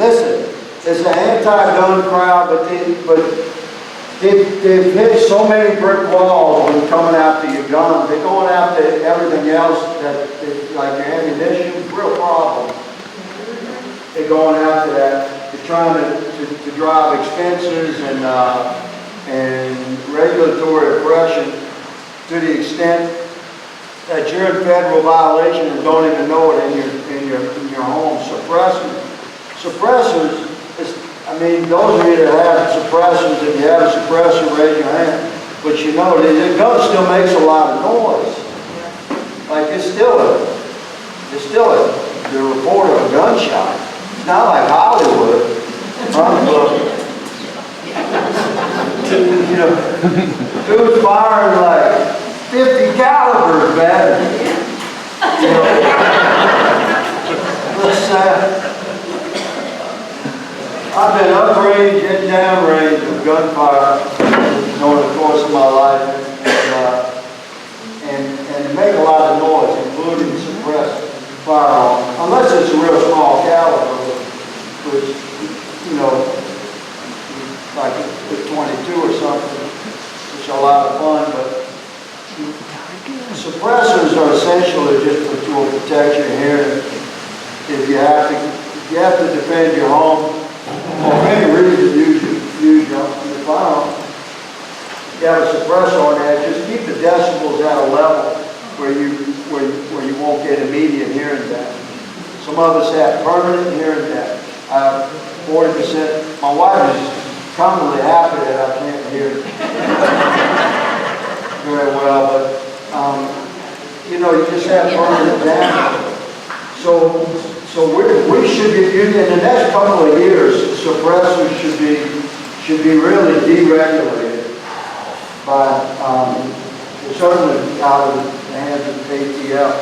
listen, it's an anti-gun crowd, but they've hit so many brick walls when coming after your guns. They're going after everything else that like your ammunition, real problem. They're going after that. They're trying to drive expenses and regulatory oppression to the extent that you're in federal violation and don't even know it in your home. Suppressors. I mean, those of you that have suppressors, if you have a suppressor, raise your hand. But you know, the gun still makes a lot of noise. Like it's still the report of a gunshot. It's not like Hollywood. You know, dude's firing like 50 calibers, man. You know, I've been uprange and downrange of gunfire over the course of my life, and make a lot of noise, including suppress firearms, unless it's a real small caliber, which you know, like a 22 or something, which is a lot of fun. But suppressors are essentially just to protect your hearing. If you have to defend your home. For any reason, use your firearm. You have a suppressor on that. Just keep the decibels at a level where you won't get immediate hearing damage. Some of us have permanent hearing damage. 40%. My wife is commonly happy that I can't hear very well, but you know, you just have permanent damage. So we should be, in the next couple of years, suppressors should be really deregulated by, certainly out of the hands of ATF.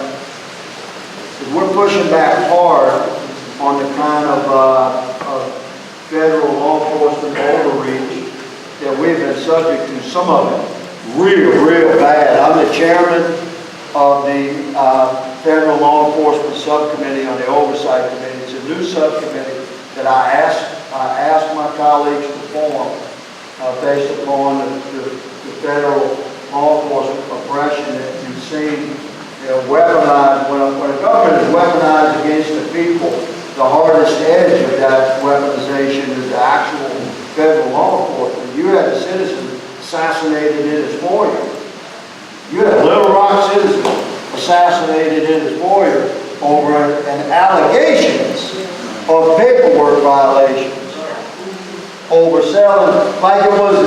We're pushing back hard on the kind of federal law enforcement overreach that we've been subject to, some of it real bad. I'm the chairman of the Federal Law Enforcement Subcommittee on the Oversight Committee. It's a new subcommittee that I asked my colleagues to form based upon the federal law enforcement oppression that you've seen weaponized. When a government is weaponized against the people, the hardest edge of that weaponization is the actual federal law enforcement. You had a citizen assassinated in his foyer. You had Little Rock citizen assassinated in his foyer over an allegations of paperwork violations, over selling like it was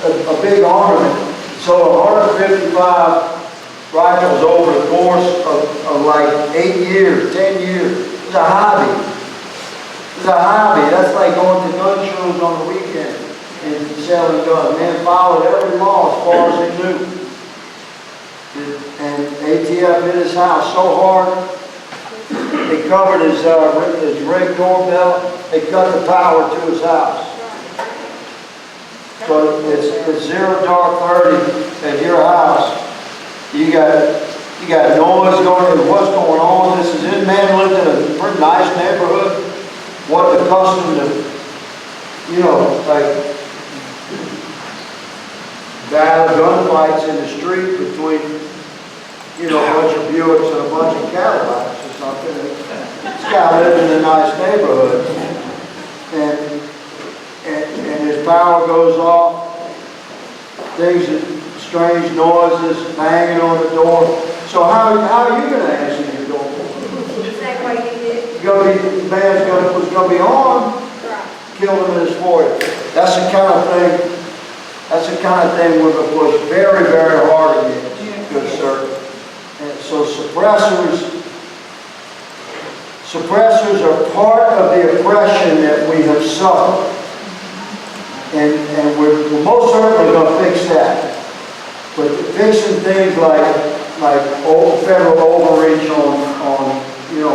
a big armament. So 155 rifles over the course of like 8 years, 10 years. It's a hobby. It's a hobby. That's like going to gun shows on the weekend and selling guns. Man followed every law as far as they knew. And ATF hit his house so hard, they covered his ring doorbell, they cut the power to his house. So it's 0 dark 30 at your house. You got noise going on. What's going on? This man lived in a pretty nice neighborhood. Wasn't accustomed to, you know, like bad gunfights in the street between, you know, a bunch of Buicks and a bunch of Cadillacs or something. This guy lived in a nice neighborhood, and his power goes off. Things, strange noises, banging on the door. So how are you going to answer your door? Exactly. The man's was going to be on, killed him in his foyer. That's the kind of thing. That's the kind of thing we're going to push very, very hard against, good sir. And so suppressors are part of the oppression that we have suffered. And we're most certainly going to fix that. But fixing things like federal overreach on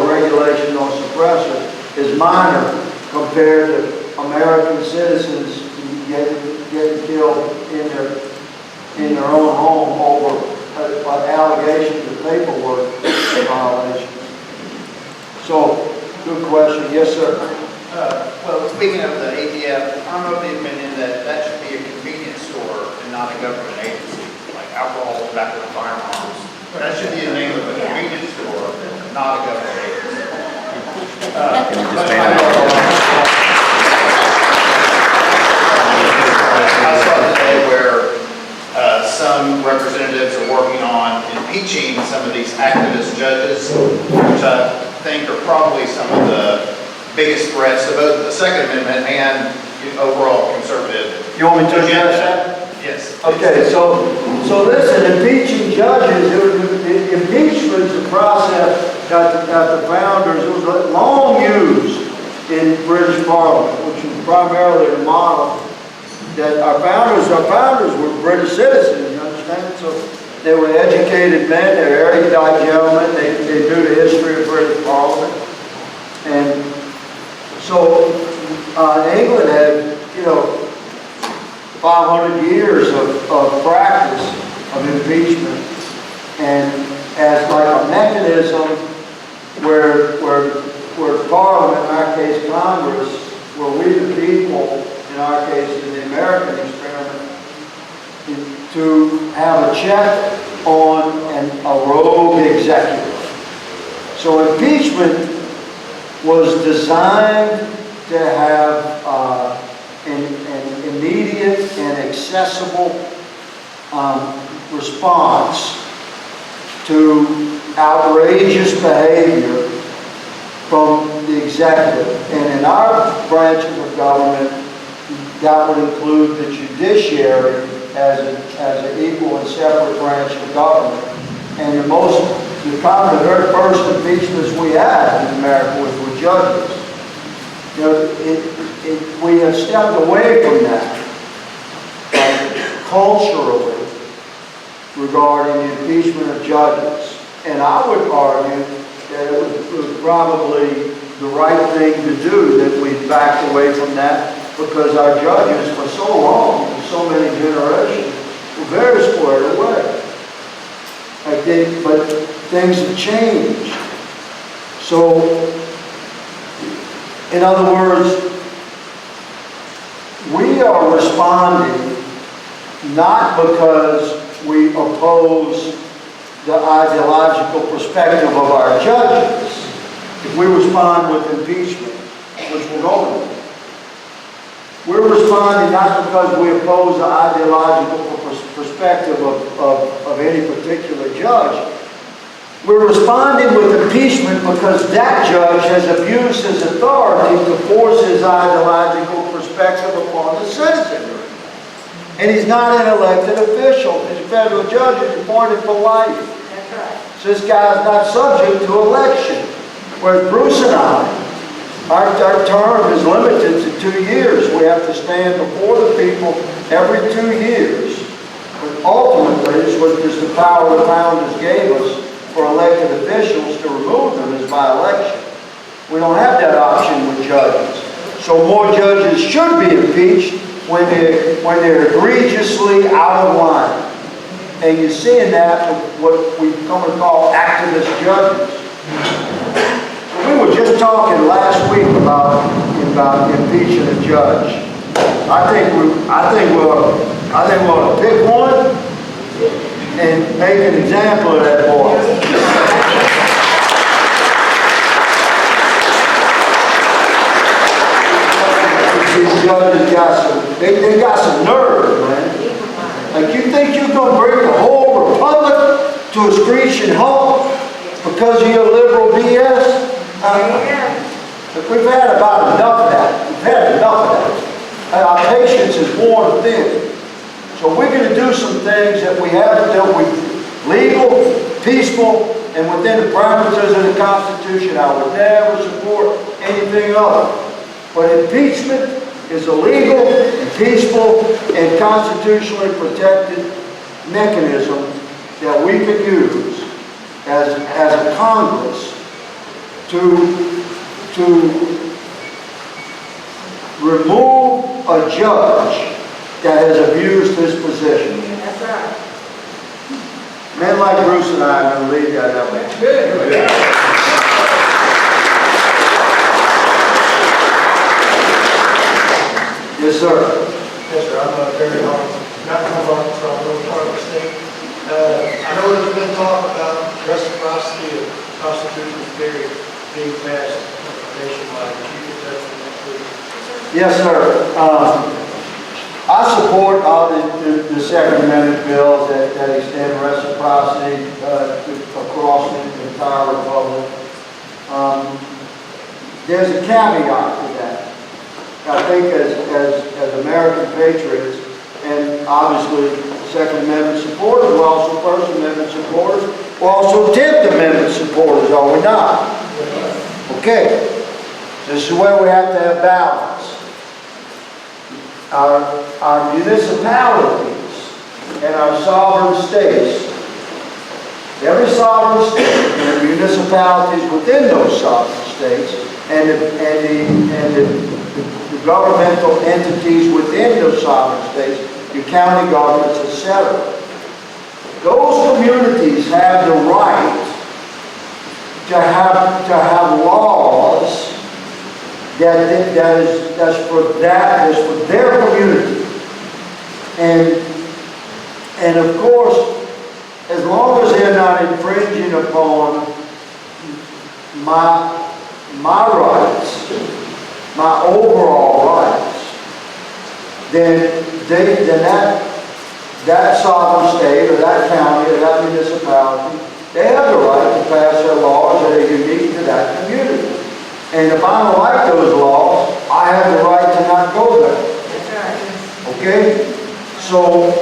regulation on suppressors is minor compared to American citizens getting killed in their own home over allegations of paperwork violations. So, good question. Yes, sir. speaking of the ATF, I'm of the opinion that that should be a convenience store and not a government agency, like alcohol, tobacco, and firearms. That should be the name of a convenience store, not a government agency. I saw today where some representatives are working on impeaching some of these activist judges, which I think are probably some of the biggest threats to both the Second Amendment and the overall conservative. You want me to address that? Yes. Okay, so listen, impeaching judges, impeachment is a process that the founders, it was long used in British Parliament, which was primarily a model that our founders were British citizens, you understand? So they were educated men, they were erudite gentlemen, they knew the history of British Parliament. And so England had, 500 years of practice of impeachment, and as like a mechanism where Parliament, in our case Congress, where we the people, in our case in the American experiment, to have a check on a rogue executive. So impeachment was designed to have an immediate and accessible response to outrageous behavior from the executive. And in our branch of government, that would include the judiciary as an equal and separate branch of government. And the very first impeachments we had in America was with judges. We have stepped away from that culturally regarding the impeachment of judges. And I would argue that it was probably the right thing to do, that we backed away from that, because our judges for so long, for so many generations, were very squared away. But things have changed. So, in other words, we are responding not because we oppose the ideological perspective of our judges. If we respond with impeachment, which we're going to, we're responding not because we oppose the ideological perspective of any particular judge. We're responding with impeachment because that judge has abused his authority to force his ideological perspective upon the citizenry. And he's not an elected official. He's a federal judge who's appointed for life. That's right. So this guy's not subject to election. Whereas Bruce and our term is limited to 2 years. We have to stand before the people every 2 years. But ultimately, this was just the power the founders gave us for elected officials to remove them as by election. We don't have that option with judges. So more judges should be impeached when they're egregiously out of line. And you're seeing that with what we come to call activist judges. We were just talking last week about impeaching a judge. I think we ought to pick one and make an example of that boy. These judges got some nerve, man. Like, you think you're going to bring the whole republic to a screeching halt because of your liberal BS? We've had about enough of that. We've had enough of that. Our patience is worn thin. So we're going to do some things that we haven't done with legal, peaceful, and within the parameters of the Constitution. I would never support anything other. But impeachment is a legal, and peaceful, and constitutionally protected mechanism that we can use as a Congress to remove a judge that has abused his position. That's right. Men like Bruce and I are going to lead that effort. That's good. sir. Yes, sir, I'm very hard, not from Arkansas, I'm from part of the state. I know there's been talk about reciprocity of Constitution being passed nationwide. If you could touch on that, please. Yes, sir. I support all the Second Amendment bills that extend reciprocity across the entire republic. There's a caveat to that. I think as American patriots, and obviously Second Amendment supporters, we're also First Amendment supporters, we're also 10th Amendment supporters, are we not? Okay. This is where we have to have balance. Our municipalities and our sovereign states, every sovereign state and the municipalities within those sovereign states and the governmental entities within those sovereign states, your county governments, etc. Those communities have the right to have laws that's for their community. And of course, as long as they're not infringing upon my rights, my overall rights, then that sovereign state or that county or that municipality, they have the right to pass their laws that are unique to that community. And if I don't like those laws, I have the right to not go there. Okay? So,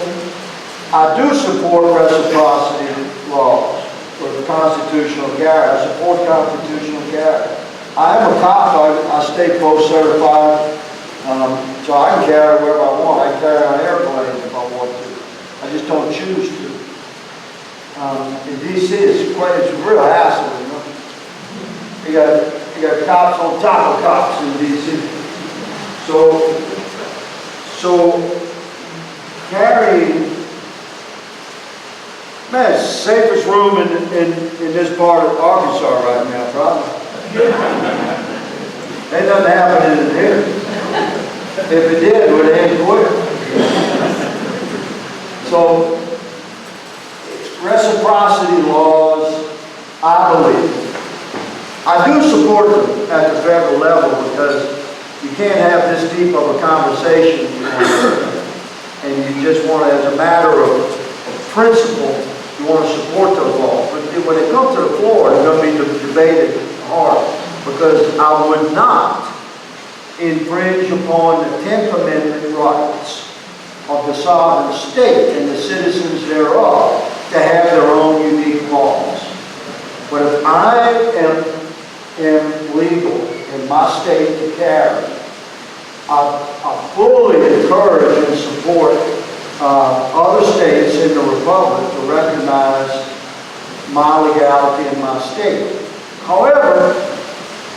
I do support reciprocity laws for the constitutional carry. I support constitutional carry. I am a cop. I stay post certified, so I can carry wherever I want. I can carry on airplanes if I want to. I just don't choose to. In D.C., it's a real hassle, you know. You got cops on top of cops in D.C. So carrying, man, it's the safest room in this part of Arkansas right now, probably. Ain't nothing happening in here. If it did, it would end quick. So, reciprocity laws, I believe. I do support them at the federal level because you can't have this deep of a conversation and you just want to, as a matter of principle, you want to support those laws. But when it comes to the floor, it's going to be debated hard because I would not infringe upon the 10th Amendment rights of the sovereign state and the citizens thereof to have their own unique laws. But if I am legal in my state to carry, I fully encourage and support other states in the Republic to recognize my legality in my state. However,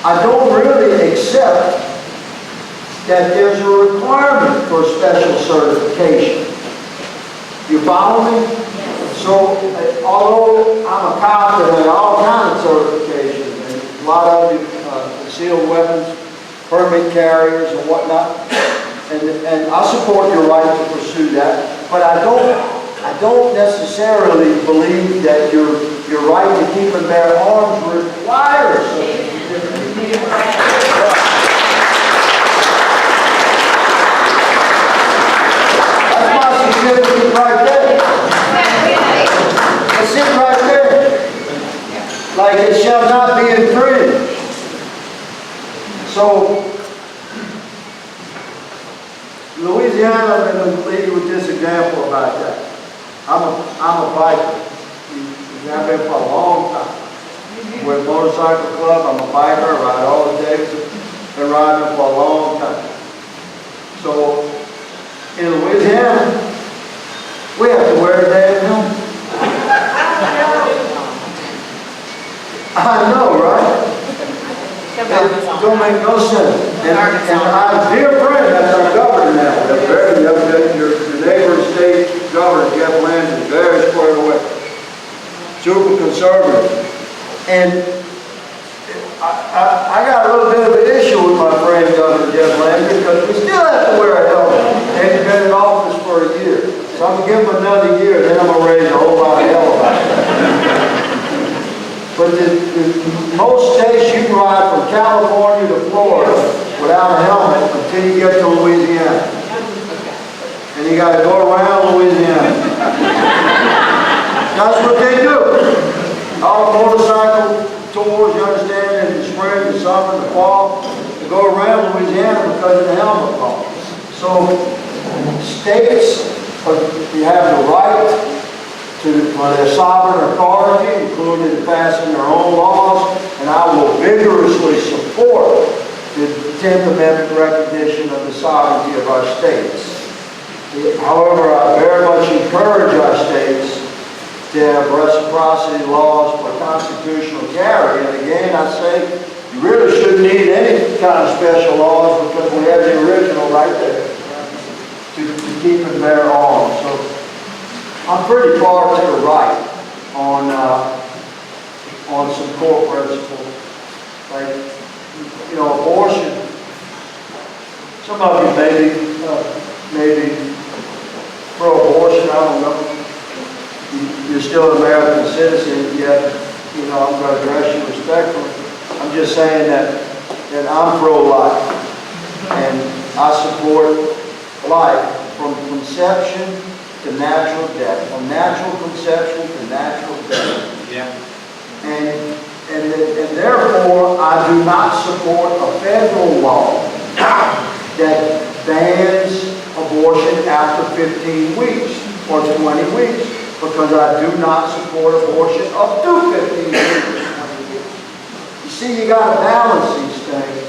I don't really accept that there's a requirement for special certification. You follow me? So, although I'm a cop that has all kinds of certifications, and a lot of you concealed weapons, permit carriers and whatnot, and I support your right to pursue that, but I don't necessarily believe that your right to keep and bear arms requires such a certificate. That's my certificate right there. That's it right there. Like it shall not be infringed. So, Louisiana, I'm going to leave you with this example about that. I'm a biker. I've been for a long time. We're a motorcycle club. I'm a biker. I ride all the days. Been riding for a long time. So, in Louisiana, we have to wear a damn helmet. I know, right? It don't make no sense. And our dear friend, that's our governor now. Your neighboring state governor, Jeff Landry, is very squared away. Super conservative. And I got a little bit of an issue with my friend, Governor Jeff Landry, because we still have to wear a helmet. give them another year, then I'm gonna raise a whole lot of hell about it. But most states, you can ride from California to Florida without a helmet until you get to Louisiana. And you gotta go around Louisiana. That's what they do. All motorcycle tours, you understand, in the spring, the summer, the fall, they go around Louisiana because of the helmet law. So states, you have the right to their sovereign authority, including passing their own laws, and I will vigorously support the 10th Amendment recognition of the sovereignty of our states. However, I very much encourage our states to have reciprocity laws for constitutional carry. And again, I say, you really shouldn't need any kind of special laws because we have the original right there to keep and bear arms. So I'm pretty far to the right on some core principles. Like, you know, abortion. Some of you maybe pro-abortion, I don't know. You're still an American citizen, yet, you know, I'm going to address you respectfully. I'm just saying that I'm pro-life, and I support life from conception to natural death, from natural conception to natural death. Yeah. And therefore, I do not support a federal law that bans abortion after 15 weeks or 20 weeks. Because I do not support abortion up to 15 years. You see, you got to balance these things.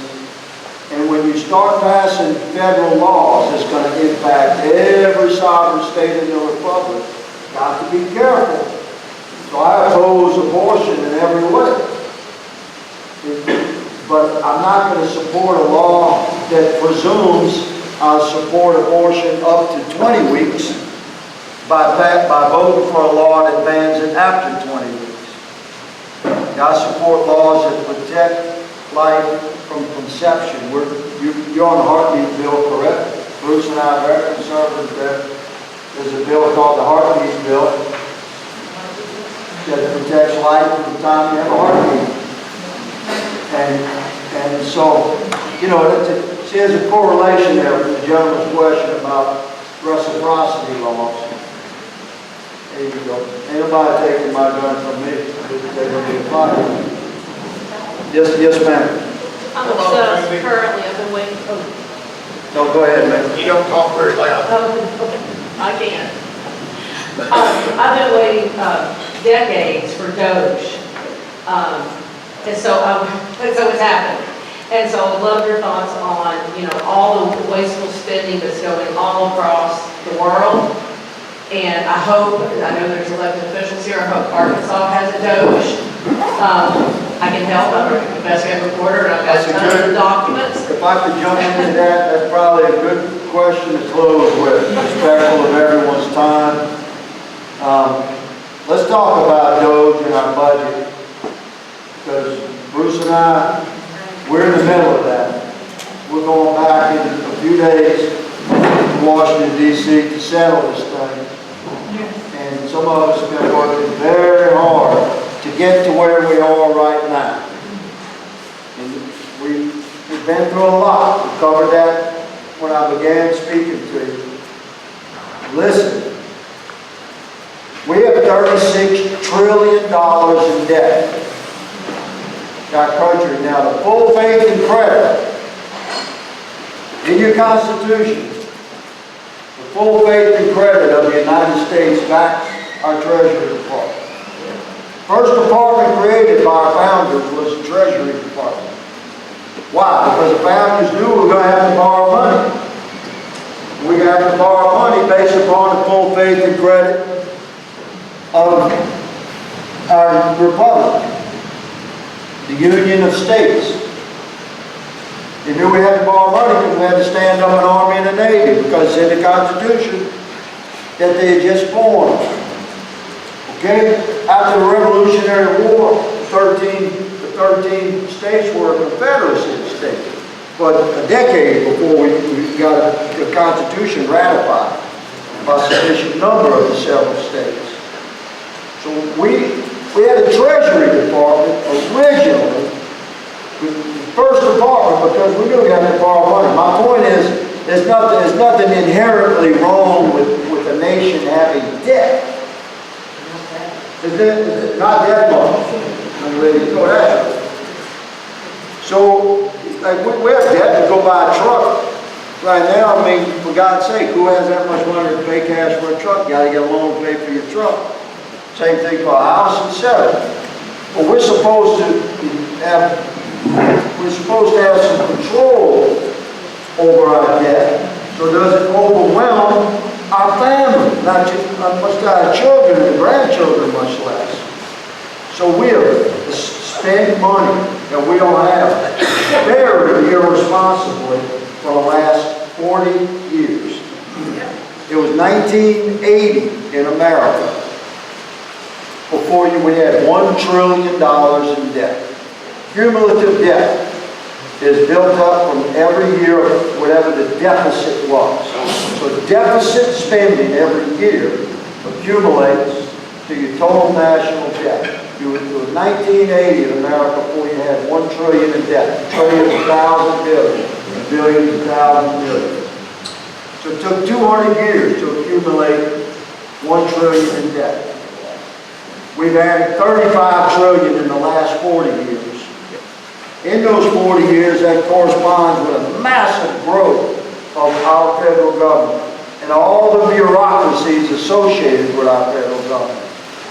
And when you start passing federal laws, it's going to impact every sovereign state in the republic. Got to be careful. So I oppose abortion in every way. But I'm not going to support a law that presumes I'll support abortion up to 20 weeks. By voting for a law that bans it after 20 weeks. I support laws that protect life from conception. You're on the heartbeat bill, correct? Bruce and I are very conservative there. There's a bill called the heartbeat bill that protects life from the time you have a heartbeat. And so, you know, see, there's a correlation there with the gentleman's question about reciprocity laws. There you go. Ain't nobody taking my gun from me. They're going to be applied. Yes, ma'am. I'm currently, I've been waiting. No, go ahead, ma'am. You don't talk very loud. I can. I've been waiting decades for Doge. And so it's happened. And so I'd love your thoughts on, you know, all the wasteful spending that's going all across the world. And I know there's elected officials here, I hope Arkansas has a Doge. I can help, I'm an investigative reporter, and I've got tons of documents. If I could jump into that, that's probably a good question to close with, respectful of everyone's time. Let's talk about Doge and our budget, because Bruce and I, we're in the middle of that. We're going back in a few days to Washington, D.C. to settle this thing. And some of us have been working very hard to get to where we are right now. And we've been through a lot. We covered that when I began speaking to you. Listen, we have $36 trillion in debt. Our country. Now, the full faith and credit in your Constitution, the full faith and credit of the United States backs our Treasury Department. First department created by our founders was the Treasury Department. Why? Because the founders knew we were going to have to borrow money. We're going to have to borrow money based upon the full faith and credit of our republic, the Union of States. They knew we had to borrow money because we had to stand up an army and a navy, because it's in the Constitution that they had just formed. Okay? After the Revolutionary War, the 13 states were a confederacy of states. But a decade before we got the Constitution ratified. by a sufficient number of the several states. So we had a Treasury Department originally, the first department, because we knew we had to borrow money. My point is, there's nothing inherently wrong with a nation having debt. Not that much. So, like, we have debt to go buy a truck. Right now, I mean, for God's sake, who has that much money to pay cash for a truck? You gotta get a loan to pay for your truck. Same thing for a house, etc. But we're supposed to have some control over our debt, so it doesn't overwhelm our family, not just our children and grandchildren, much less. So we have spent money that we don't have very irresponsibly for the last 40 years. It was 1980 in America before we had $1 trillion in debt. Cumulative debt is built up from every year, whatever the deficit was. So deficit spending every year accumulates to your total national debt. It was 1980 in America before you had $1 trillion in debt. Trillions, 1,000 billion, billions, 1,000 billion. So it took 200 years to accumulate $1 trillion in debt. We've added 35 trillion in the last 40 years. In those 40 years, that corresponds with a massive growth of our federal government and all the bureaucracies associated with our federal government.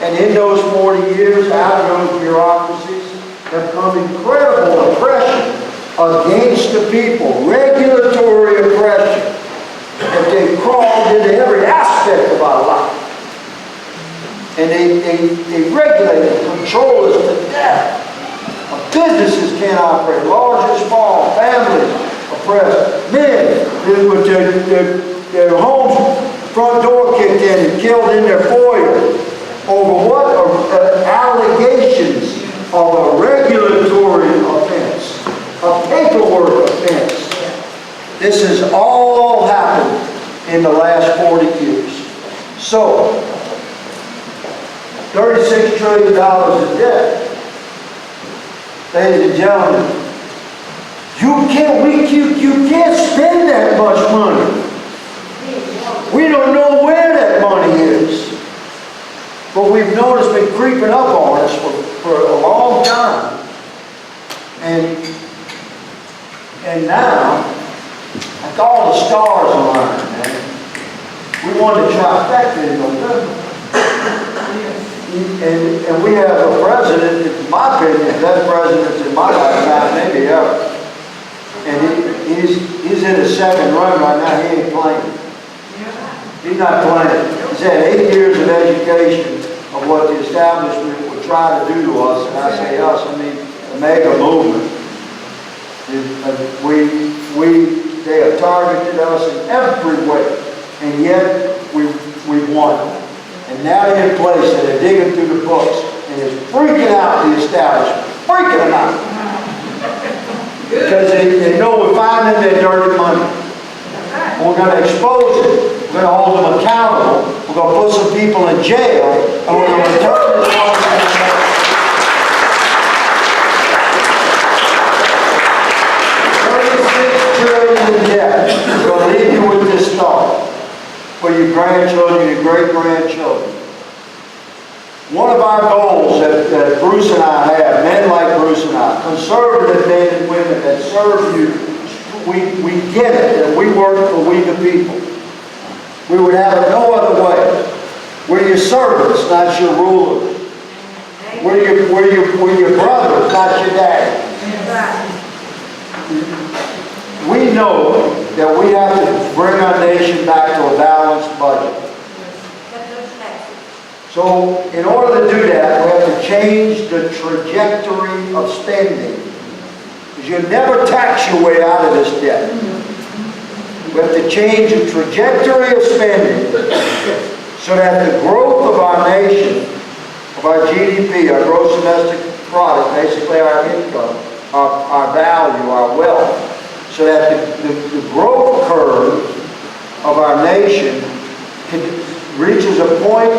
And in those 40 years, out of those bureaucracies, have come incredible oppression against the people, regulatory oppression, that they've crawled into every aspect of our life. And they regulate and control us to death. Businesses can't operate, large and small, families oppressed, men with their homes front door kicked in and killed in their foyer over what are allegations of a regulatory offense, a paperwork offense. This has all happened in the last 40 years. So, $36 trillion in debt. Ladies and gentlemen, you can't spend that much money. We don't know where that money is. But we've noticed it's been creeping up on us for a long time. And now, like all the stars align, man. We wanted to trifecta in November. And we have a president, in my opinion, the best president in my lifetime, maybe ever. And he's in his second run right now. He ain't playing. He's not playing. He's had 8 years of education of what the establishment would try to do to us. And I say us, I mean the mega movement. They have targeted us in every way. And yet we've won. And now they're in place and they're digging through the books and it's freaking out the establishment. Freaking them out. Because they know we're finding their dirty money. And we're going to expose it. We're going to hold them accountable. We're going to put some people in jail. And we're going to return this money to the state. $36 trillion in debt. We're going to leave you with this thought. For your grandchildren, your great-grandchildren. One of our goals that Bruce and I have, men like Bruce and I, conservative men and women that serve you, we get it, that we work for we the people. We would have it no other way. We're your servants, not your rulers. We're your brothers, not your daddy. We know that we have to bring our nation back to a balanced budget. So, in order to do that, we have to change the trajectory of spending. Because you'll never tax your way out of this debt. We have to change the trajectory of spending so that the growth of our nation, of our GDP, our gross domestic product, basically our income, our value, our wealth, so that the growth curve of our nation can reaches a point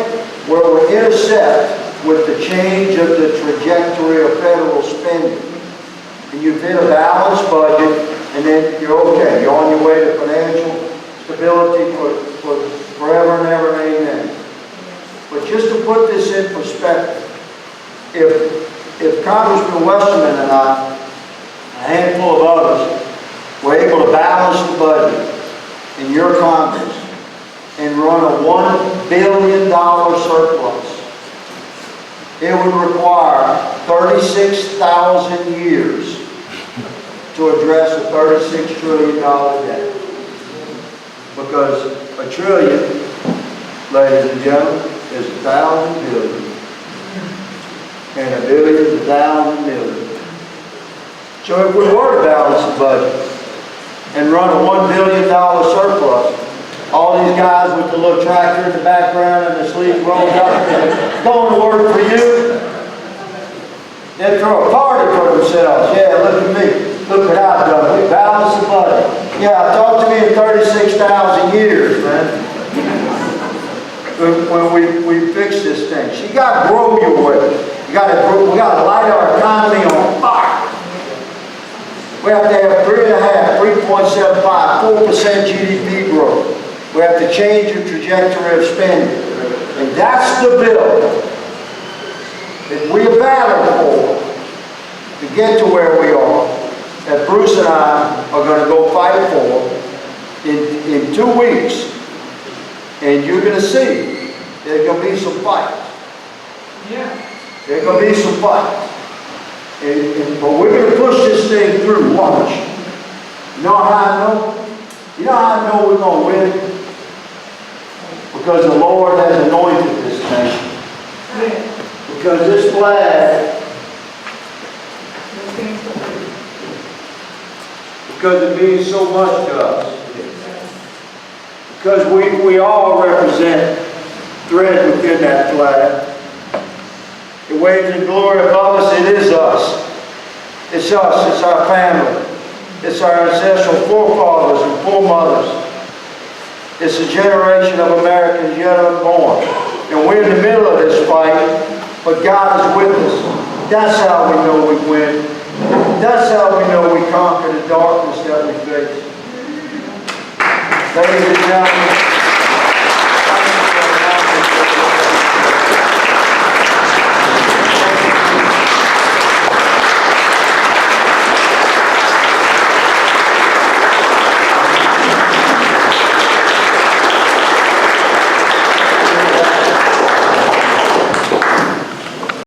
where it will intersect with the change of the trajectory of federal spending. And you've hit a balanced budget, and then you're okay. You're on your way to financial stability for forever and ever, and amen. But just to put this in perspective, if Congressman Westerman and I, a handful of others, were able to balance the budget in your Congress and run a $1 billion surplus, it would require 36,000 years to address a $36 trillion debt. Because a trillion, ladies and gentlemen, is 1,000 billion. And a billion is 1,000 million. So if we were to balance the budget and run a $1 billion surplus, all these guys with the little tractor in the background and the sleeves rolled up, going to work for you, they'd throw a party for themselves. Yeah, look at me. Look what I've done. We balanced the budget. Yeah, talk to me in 36,000 years, man. When we fix this thing. So you got to grow your way. We got to light our economy on fire. We have to have 3.5, 3.75, 4% GDP growth. We have to change the trajectory of spending. And that's the bill that we have battled for to get to where we are, that Bruce and I are going to go fight for in 2 weeks. And you're going to see there's going to be some fights. Yeah. There's going to be some fights. But we're going to push this thing through. Watch. You know how I know? You know how I know we're going to win? Because the Lord has anointed this nation. Because this flag, because it means so much to us. Because we all represent thread within that flag. It waves in glory above us. It is us. It's us. It's our family. It's our ancestral forefathers and foremothers. It's a generation of Americans yet unborn. And we're in the middle of this fight, but God is with us. That's how we know we win. That's how we know we conquer the darkness that we face. Ladies and gentlemen,